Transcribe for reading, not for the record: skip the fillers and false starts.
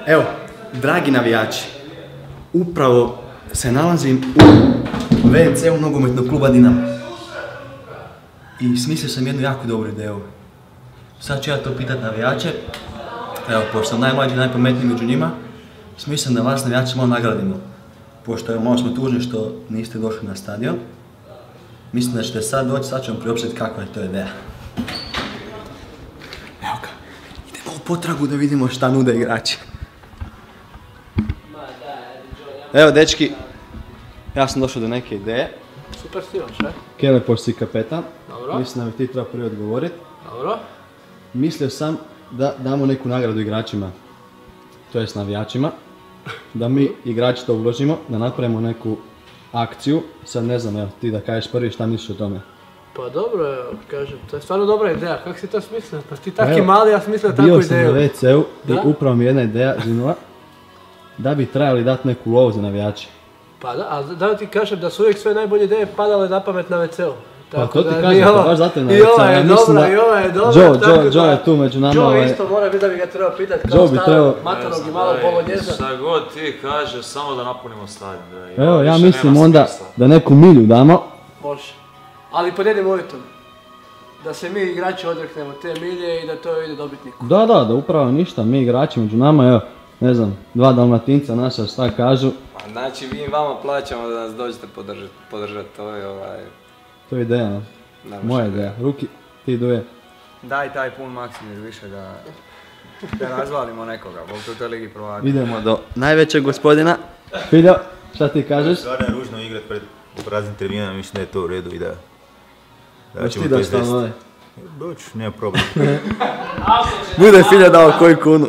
Evo, dragi navijači, upravo se nalazim u WC-u nogometnog kluba Dinamo. I smislio sam jednu jako dobru ideju. Sad ću ja to pitat navijače. Evo, pošto sam najmlađi i najpametniji među njima, smislio da vas navijače malo nagradimo. Pošto malo smo tužni što niste došli na stadion. Mislim da ćete sad doći, sad ću vam priopštiti kakva je to ideja. Evo ga, idemo u potragu da vidimo šta nude igrači. Evo dečki, ja sam došao do neke ideje. Super stimaš, ne? Kelepor si kapetan. Dobro. Mislim da mi ti treba prvi odgovoriti. Dobro. Mislio sam da damo neku nagradu igračima, to jest navijačima. Da mi igrači to uložimo, da napravimo neku akciju. Sad ne znam, evo, ti da kažeš prvi šta misliš o tome. Pa dobro, evo, kažem, to je stvarno dobra ideja, kako si to smislio? Pa ti taki mali, ja smislio takvu ideju. Bio sam na WC-u i upravo mi je jedna ideja zinula da bi trebali dati neku lovu za navijače. Pa da, ali da ti kažem da su uvijek sve najbolje ideje padale na pamet na WC-u. Pa to ti kažem, pa baš zato je na WC-u. I ova je dobra, Joe je tu među nama. Joe isto mora biti da bi ga trebao pitati kao starog matanog i malog bolonjeza. Šta god ti kažeš, samo da napunimo stadion. Evo, ja mislim onda da neku milju damo. Može. Ali pod jednim uvjetom. Da se mi igrači odreknemo te milje i da to ide dobitniku. Da, upravo ništa, mi igrači među nama, evo, ne znam, dva Dalmatinca naša šta kažu. Znači mi vama plaćamo da nas dođete podržati, to je To je ideja, moja ideja. Ruki, ti Duje. Daj taj pun Maksimir više da razvalimo nekoga, bog to u toj ligi prvaka. Idemo do najvećeg gospodina. Filjo, šta ti kažeš? Stvarno je ružno igrat pred praznim tribinama, mislim da je to u redu i da ćemo ti to daš tamo, izvesti. Doći, nema problem. Bude Filja dao koju kunu.